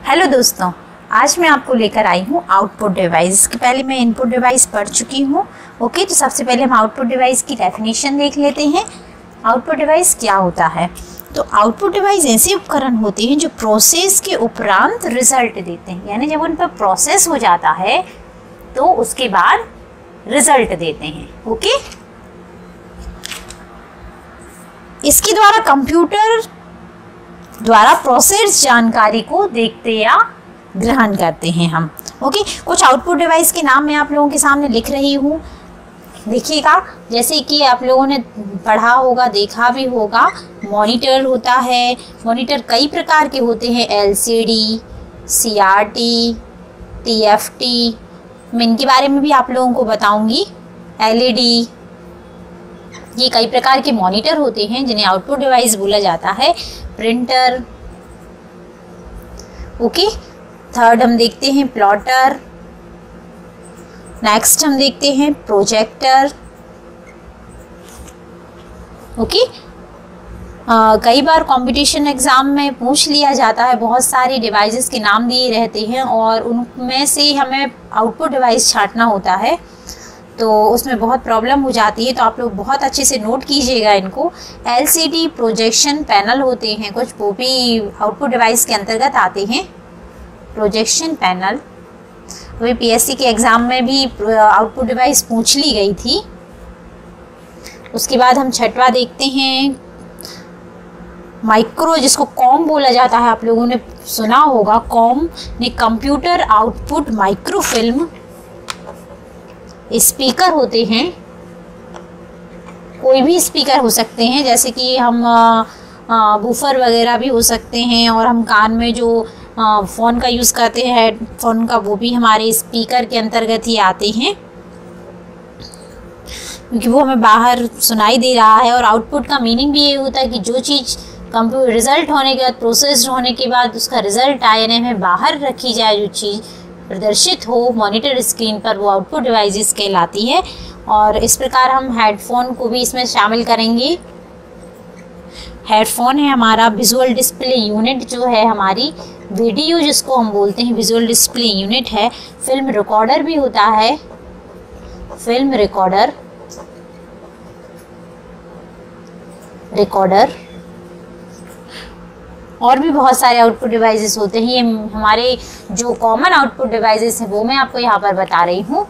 Hello दोस्तों, आज मैं आपको लेकर आई हूँ आउटपुट डिवाइस। इसके पहले मैं इनपुट डिवाइस पढ़ चुकी हूँ। ओके, तो सबसे पहले हम आउटपुट डिवाइस की डेफिनेशन देख लेते हैं। आउटपुट डिवाइस क्या होता है? तो आउटपुट डिवाइस ऐसे उपकरण होते हैं जो प्रोसेस के उपरांत रिजल्ट देते हैं, यानी जब उन पर प्रोसेस हो जाता है तो उसके बाद रिजल्ट देते हैं। ओके, इसके द्वारा कंप्यूटर द्वारा प्रोसेस जानकारी को देखते या ग्रहण करते हैं हम। ओके, कुछ आउटपुट डिवाइस के नाम मैं आप लोगों के सामने लिख रही हूँ, देखिएगा। जैसे कि आप लोगों ने पढ़ा होगा, देखा भी होगा, मॉनिटर होता है। मॉनिटर कई प्रकार के होते हैं, एलसीडी, सीआरटी, टीएफटी। मैं इनके बारे में भी आप लोगों को बताऊंगी। एलईडी, ये कई प्रकार के मॉनिटर होते हैं जिन्हें आउटपुट डिवाइस बोला जाता है। प्रिंटर। ओके, थर्ड हम देखते हैं प्लॉटर। नेक्स्ट हम देखते हैं प्रोजेक्टर। ओके, कई बार कंपटीशन एग्जाम में पूछ लिया जाता है, बहुत सारी डिवाइसेस के नाम दिए रहते हैं और उनमें से हमें आउटपुट डिवाइस छांटना होता है, तो उसमें बहुत प्रॉब्लम हो जाती है। तो आप लोग बहुत अच्छे से नोट कीजिएगा इनको। एलसीडी प्रोजेक्शन पैनल होते हैं कुछ, वो भी आउटपुट डिवाइस के अंतर्गत आते हैं। प्रोजेक्शन पैनल, वही पीएससी के एग्ज़ाम में भी आउटपुट डिवाइस पूछ ली गई थी। उसके बाद हम छठवा देखते हैं माइक्रो, जिसको कॉम बोला जाता है। आप लोगों ने सुना होगा, कॉम ने कंप्यूटर आउटपुट माइक्रोफिल्म स्पीकर होते हैं। कोई भी स्पीकर हो सकते हैं, जैसे कि हम बूफर वगैरह भी हो सकते हैं, और हम कान में जो फ़ोन का यूज़ करते हैं हेडफोन का, वो भी हमारे स्पीकर के अंतर्गत ही आते हैं, क्योंकि वो हमें बाहर सुनाई दे रहा है। और आउटपुट का मीनिंग भी ये होता है कि जो चीज़ कंप्यूटर रिज़ल्ट होने के बाद, प्रोसेस्ड होने के बाद उसका रिज़ल्ट आए, यानी हमें बाहर रखी जाए, जो चीज़ प्रदर्शित हो मॉनिटर स्क्रीन पर, वो आउटपुट डिवाइसेस कहलाती है। और इस प्रकार हम हेडफोन को भी इसमें शामिल करेंगे। हेडफोन है हमारा विजुअल डिस्प्ले यूनिट, जो है हमारी वीडियो जिसको हम बोलते हैं विजुअल डिस्प्ले यूनिट है। फिल्म रिकॉर्डर भी होता है, फिल्म रिकॉर्डर, और भी बहुत सारे आउटपुट डिवाइसेस होते हैं। ये हमारे जो कॉमन आउटपुट डिवाइसेस हैं वो मैं आपको यहाँ पर बता रही हूँ।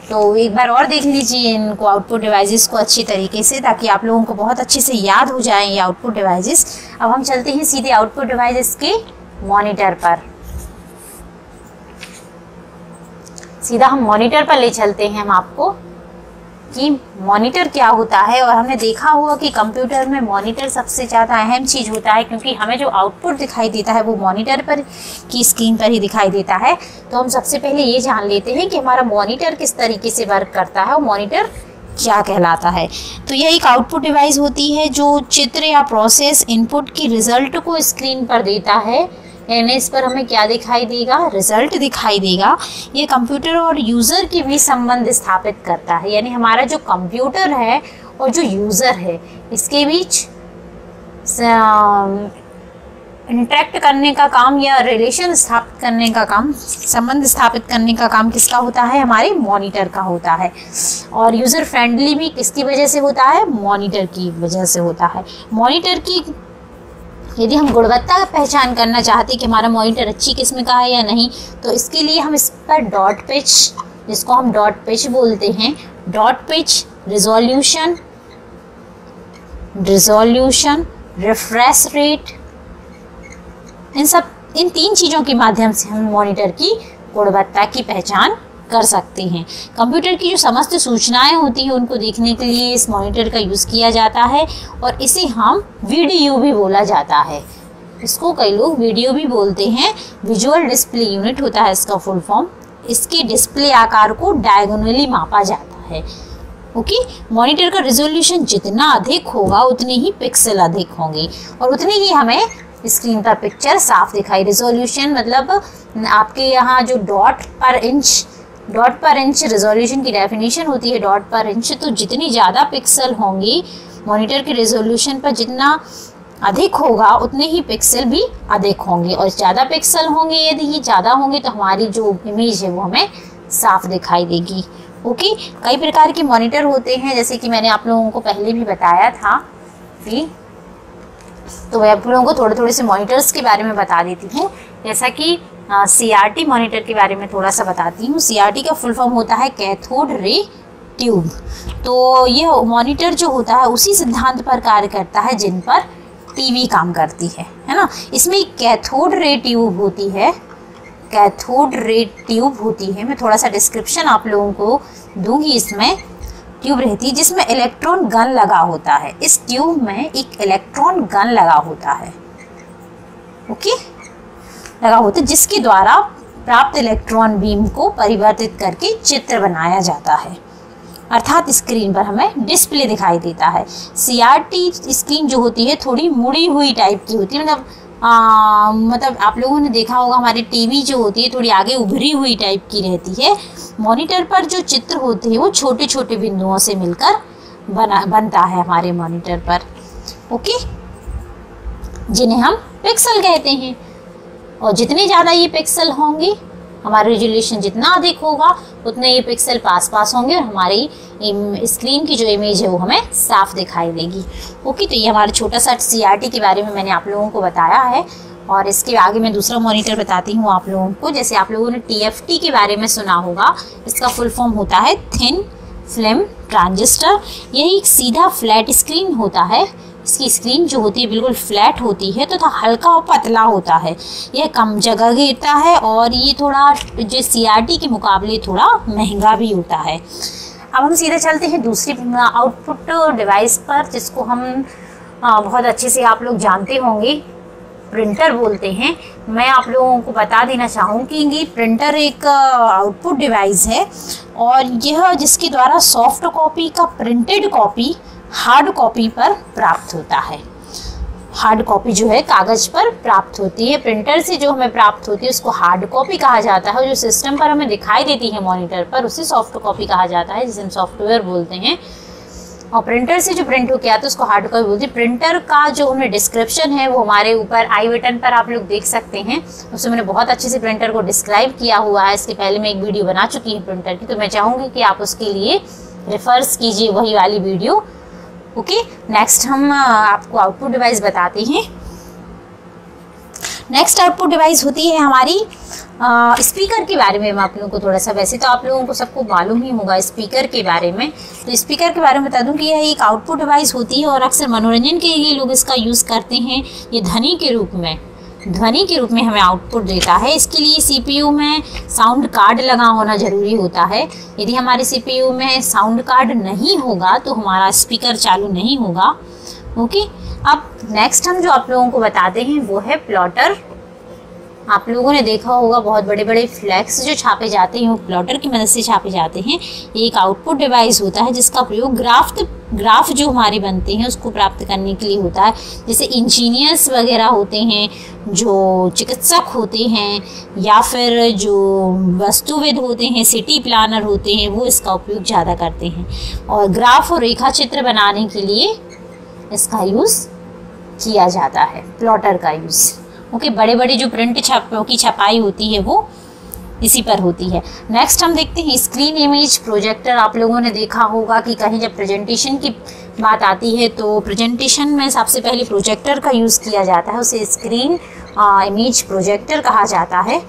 तो एक बार और देख लीजिए इनको, आउटपुट डिवाइसेस को अच्छी तरीके से, ताकि आप लोगों को बहुत अच्छे से याद हो जाएं ये आउटपुट डिवाइसेस। अब हम चलते हैं सीधे आउटपुट डिवाइसेस के मॉनिटर पर। सीधा हम मॉनिटर पर ले चलते हैं हम आपको कि मॉनिटर क्या होता है। और हमने देखा हुआ कि कंप्यूटर में मॉनिटर सबसे ज़्यादा अहम चीज़ होता है, क्योंकि हमें जो आउटपुट दिखाई देता है वो मॉनिटर पर की स्क्रीन पर ही दिखाई देता है। तो हम सबसे पहले ये जान लेते हैं कि हमारा मॉनिटर किस तरीके से वर्क करता है और मॉनिटर क्या कहलाता है। तो यह एक आउटपुट डिवाइस होती है जो चित्र या प्रोसेस इनपुट की रिजल्ट को स्क्रीन पर देता है, यानी इस पर हमें क्या दिखाई देगा? रिजल्ट दिखाई देगा। ये कंप्यूटर और यूज़र के बीच संबंध स्थापित करता है, यानी हमारा जो कंप्यूटर है और जो यूज़र है इसके बीच इंटरेक्ट करने का काम या रिलेशन स्थापित करने का काम, संबंध स्थापित करने का काम किसका होता है? हमारे मॉनिटर का होता है। और यूज़र फ्रेंडली भी किसकी वजह से होता है? मॉनिटर की वजह से होता है। मॉनिटर की यदि हम गुणवत्ता का पहचान करना चाहते हैं कि हमारा मॉनिटर अच्छी किस्म का है या नहीं, तो इसके लिए हम इस पर डॉट पिच, जिसको हम डॉट पिच बोलते हैं, dot pitch, resolution, refresh rate, इन तीन चीज़ों के माध्यम से हम मॉनिटर की गुणवत्ता की पहचान कर सकते हैं। कंप्यूटर की जो समस्त सूचनाएं होती हैं उनको देखने के लिए इस मॉनिटर का यूज़ किया जाता है, और इसे हम वीडीयू भी बोला जाता है। इसको कई लोग वीडियो भी बोलते हैं। विजुअल डिस्प्ले यूनिट होता है इसका फुल फॉर्म। इसके डिस्प्ले आकार को डायगोनली मापा जाता है। ओके, मॉनिटर का रिजोल्यूशन जितना अधिक होगा उतने ही पिक्सल अधिक होंगे और उतने ही हमें स्क्रीन पर पिक्चर साफ दिखाई। रिजोल्यूशन मतलब आपके यहाँ जो डॉट पर इंच रिजोल्यूशन की डेफिनेशन होती है, डॉट पर इंच। तो जितनी ज़्यादा पिक्सल होंगी मॉनिटर के रिजोल्यूशन पर, जितना अधिक होगा उतने ही पिक्सल भी अधिक होंगे, और ज़्यादा पिक्सल होंगे यदि ये ज़्यादा होंगे तो हमारी जो इमेज है वो हमें साफ दिखाई देगी। ओके, कई प्रकार के मॉनिटर होते हैं, जैसे कि मैंने आप लोगों को पहले भी बताया था कि, तो मैं आप लोगों को थोड़े थोड़े से मॉनिटर्स के बारे में बता देती हूँ। जैसा कि CRT मॉनिटर के बारे में थोड़ा सा बताती हूँ। CRT का फुल फॉर्म होता है कैथोड रे ट्यूब। तो यह मॉनिटर जो होता है उसी सिद्धांत पर कार्य करता है जिन पर टीवी काम करती है ना। इसमें कैथोड रे ट्यूब होती है, कैथोड रे ट्यूब होती है। मैं थोड़ा सा डिस्क्रिप्शन आप लोगों को दूंगी। इसमें ट्यूब रहती है जिसमें इलेक्ट्रॉन गन लगा होता है। इस ट्यूब में एक इलेक्ट्रॉन गन लगा होता है, ओके, लगा होता है, जिसके द्वारा प्राप्त इलेक्ट्रॉन बीम को परिवर्तित करके चित्र बनाया जाता है, अर्थात स्क्रीन पर हमें डिस्प्ले दिखाई देता है। CRT स्क्रीन जो होती है थोड़ी मुड़ी हुई टाइप की होती है, मतलब आप लोगों ने देखा होगा हमारी टीवी जो होती है थोड़ी आगे उभरी हुई टाइप की रहती है। मॉनिटर पर जो चित्र होते हैं वो छोटे छोटे बिंदुओं से मिलकर बनता है हमारे मॉनिटर पर, ओके, जिन्हें हम पिक्सल कहते हैं। और जितने ज़्यादा ये पिक्सल होंगे, हमारा रेजोल्यूशन जितना अधिक होगा उतने ये पिक्सल पास होंगे और हमारी स्क्रीन की जो इमेज है वो हमें साफ दिखाई देगी। ओके, तो ये हमारा छोटा सा CRT के बारे में मैंने आप लोगों को बताया है। और इसके आगे मैं दूसरा मॉनिटर बताती हूँ आप लोगों को। जैसे आप लोगों ने TFT के बारे में सुना होगा, इसका फुल फॉर्म होता है थिन फिल्म ट्रांजिस्टर। यही एक सीधा फ्लैट स्क्रीन होता है। इसकी स्क्रीन जो होती है बिल्कुल फ्लैट होती है तथा हल्का और पतला होता है। यह कम जगह घेरता है और ये थोड़ा जो CRT के मुकाबले थोड़ा महंगा भी होता है। अब हम सीधे चलते हैं दूसरी आउटपुट डिवाइस पर, जिसको हम बहुत अच्छे से आप लोग जानते होंगे, प्रिंटर बोलते हैं। मैं आप लोगों को बता देना चाहूँगी कि प्रिंटर एक आउटपुट डिवाइस है और यह जिसके द्वारा सॉफ्ट कॉपी का प्रिंटेड कॉपी हार्ड कॉपी पर प्राप्त होता है। हार्ड कॉपी जो है कागज़ पर प्राप्त होती है, प्रिंटर से जो हमें प्राप्त होती है उसको हार्ड कॉपी कहा जाता है। जो सिस्टम पर हमें दिखाई देती है मॉनिटर पर उसे सॉफ्ट कॉपी कहा जाता है, जिसे हम सॉफ्टवेयर बोलते हैं। और प्रिंटर से जो प्रिंट होकर आता है उसको हार्ड कॉपी बोलते हैं। प्रिंटर का जो हमें डिस्क्रिप्शन है वो हमारे ऊपर आई बटन पर आप लोग देख सकते हैं। उसमें मैंने बहुत अच्छे से प्रिंटर को डिस्क्राइब किया हुआ है। इसके पहले मैं एक वीडियो बना चुकी हूँ प्रिंटर की, तो मैं चाहूँगी कि आप उसके लिए रेफर्स कीजिए वही वाली वीडियो। ओके, नेक्स्ट हम आपको आउटपुट डिवाइस बताते हैं। नेक्स्ट आउटपुट डिवाइस होती है हमारी स्पीकर के बारे में। मैं आप लोगों को थोड़ा सा, वैसे तो आप लोगों को सबको मालूम ही होगा स्पीकर के बारे में, तो स्पीकर के बारे में बता दूं कि यह एक आउटपुट डिवाइस होती है और अक्सर मनोरंजन के लिए लोग इसका यूज़ करते हैं। ये ध्वनि के रूप में हमें आउटपुट देता है। इसके लिए CPU में साउंड कार्ड लगा होना ज़रूरी होता है। यदि हमारे CPU में साउंड कार्ड नहीं होगा तो हमारा स्पीकर चालू नहीं होगा। ओके, अब नेक्स्ट हम जो आप लोगों को बताते हैं वो है प्लॉटर। आप लोगों ने देखा होगा बहुत बड़े बड़े फ्लैक्स जो छापे जाते हैं वो प्लॉटर की मदद से छापे जाते हैं। ये एक आउटपुट डिवाइस होता है जिसका प्रयोग ग्राफ जो हमारे बनते हैं उसको प्राप्त करने के लिए होता है। जैसे इंजीनियर्स वगैरह होते हैं, जो चिकित्सक होते हैं, या फिर जो वास्तुविद होते हैं, सिटी प्लानर होते हैं, वो इसका उपयोग ज़्यादा करते हैं। और ग्राफ और रेखा चित्र बनाने के लिए इसका यूज़ किया जाता है, प्लॉटर का यूज़। ओके, बड़े बड़े जो प्रिंट की छपाई होती है वो इसी पर होती है। नेक्स्ट हम देखते हैं स्क्रीन इमेज प्रोजेक्टर। आप लोगों ने देखा होगा कि कहीं जब प्रेजेंटेशन की बात आती है तो प्रेजेंटेशन में सबसे पहले प्रोजेक्टर का यूज़ किया जाता है, उसे स्क्रीन इमेज प्रोजेक्टर कहा जाता है।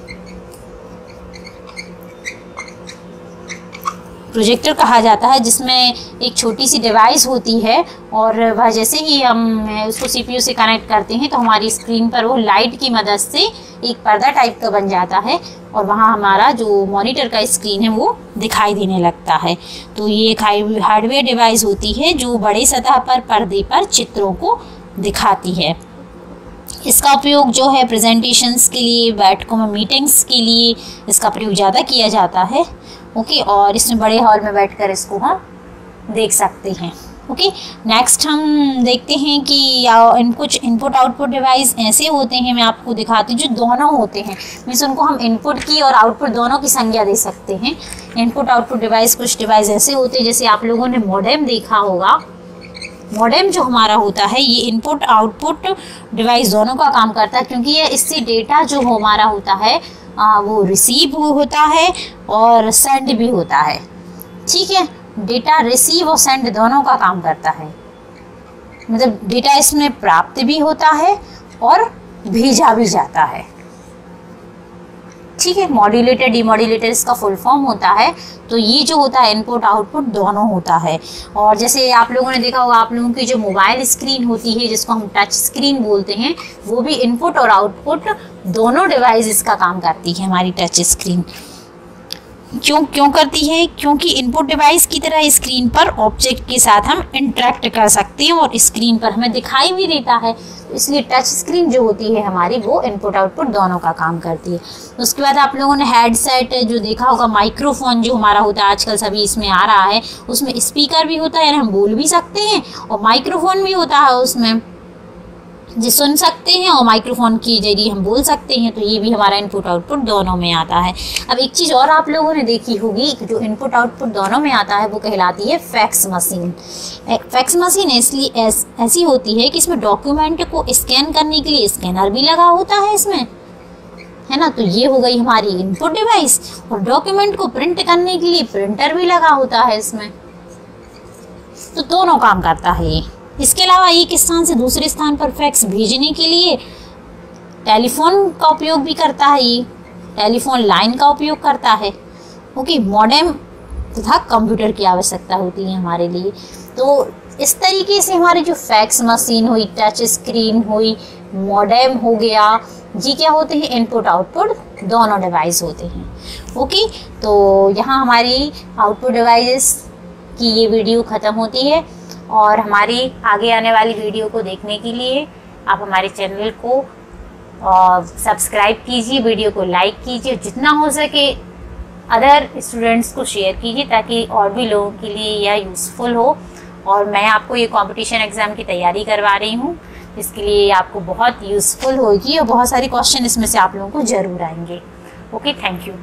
प्रोजेक्टर कहा जाता है जिसमें एक छोटी सी डिवाइस होती है और वह जैसे ही हम उसको CPU से कनेक्ट करते हैं तो हमारी स्क्रीन पर वो लाइट की मदद से एक पर्दा टाइप का बन जाता है और वहाँ हमारा जो मॉनिटर का स्क्रीन है वो दिखाई देने लगता है। तो ये एक हार्डवेयर डिवाइस होती है जो बड़े सतह पर पर्दे पर चित्रों को दिखाती है। इसका उपयोग जो है प्रेजेंटेशंस के लिए, बैठकों में मीटिंग्स के लिए इसका प्रयोग ज़्यादा किया जाता है। ओके, और इसमें बड़े हॉल में बैठकर इसको हम देख सकते हैं। ओके, नेक्स्ट हम देखते हैं कि कुछ इनपुट आउटपुट डिवाइस ऐसे होते हैं, मैं आपको दिखाती हूँ, जो दोनों होते हैं। मीन्स उनको हम इनपुट की और आउटपुट दोनों की संज्ञा दे सकते हैं। इनपुट आउटपुट डिवाइस, कुछ डिवाइस ऐसे होते हैं जैसे आप लोगों ने मॉडेम देखा होगा। मॉडेम जो हमारा होता है ये इनपुट आउटपुट डिवाइस दोनों का काम करता है, क्योंकि ये इससे डेटा जो हमारा होता है वो रिसीव होता है और सेंड भी होता है। ठीक है, डेटा रिसीव और सेंड दोनों का काम करता है, मतलब डेटा इसमें प्राप्त भी होता है और भेजा भी जाता है। ठीक है, मॉड्यूलेटर डीमॉड्यूलेटर इसका फुल फॉर्म होता है। तो ये जो होता है इनपुट आउटपुट दोनों होता है। और जैसे आप लोगों ने देखा होगा, आप लोगों की जो मोबाइल स्क्रीन होती है जिसको हम टच स्क्रीन बोलते हैं, वो भी इनपुट और आउटपुट दोनों डिवाइस इसका काम करती है हमारी टच स्क्रीन। क्यों करती है? क्योंकि इनपुट डिवाइस की तरह स्क्रीन पर ऑब्जेक्ट के साथ हम इंटरेक्ट कर सकते हैं और स्क्रीन पर हमें दिखाई भी देता है, इसलिए टच स्क्रीन जो होती है हमारी वो इनपुट आउटपुट दोनों का काम करती है। उसके बाद आप लोगों ने हेडसेट जो देखा होगा, माइक्रोफोन जो हमारा होता है आजकल सभी इसमें आ रहा है, उसमें स्पीकर भी होता है, यानी हम बोल भी सकते हैं, और माइक्रोफोन भी होता है उसमें जी सुन सकते हैं, और माइक्रोफोन के जरिए हम बोल सकते हैं। तो ये भी हमारा इनपुट आउटपुट दोनों में आता है। अब एक चीज़ और आप लोगों ने देखी होगी, जो इनपुट आउटपुट दोनों में आता है वो कहलाती है फैक्स मशीन। फैक्स मशीन इसलिए ऐसी होती है कि इसमें डॉक्यूमेंट को स्कैन करने के लिए स्कैनर भी लगा होता है इसमें, है ना। तो ये हो गई हमारी इनपुट डिवाइस, और डॉक्यूमेंट को प्रिंट करने के लिए प्रिंटर भी लगा होता है इसमें। तो दोनों काम करता है ये। इसके अलावा एक स्थान से दूसरे स्थान पर फैक्स भेजने के लिए टेलीफोन का उपयोग भी करता है, ये टेलीफोन लाइन का उपयोग करता है। ओके, मॉडेम तथा कंप्यूटर की आवश्यकता होती है हमारे लिए। तो इस तरीके से हमारी जो फैक्स मशीन हुई, टच स्क्रीन हुई, मॉडेम हो गया, जी क्या होते हैं, इनपुट आउटपुट दोनों डिवाइस होते हैं। ओके, तो यहाँ हमारी आउटपुट डिवाइस की ये वीडियो ख़त्म होती है, और हमारी आगे आने वाली वीडियो को देखने के लिए आप हमारे चैनल को सब्सक्राइब कीजिए, वीडियो को लाइक कीजिए, जितना हो सके अदर स्टूडेंट्स को शेयर कीजिए, ताकि और भी लोगों के लिए यह यूज़फुल हो। और मैं आपको ये कंपटीशन एग्ज़ाम की तैयारी करवा रही हूँ, इसके लिए आपको बहुत यूज़फुल होगी और बहुत सारे क्वेश्चन इसमें से आप लोगों को ज़रूर आएंगे। Okay, thank you.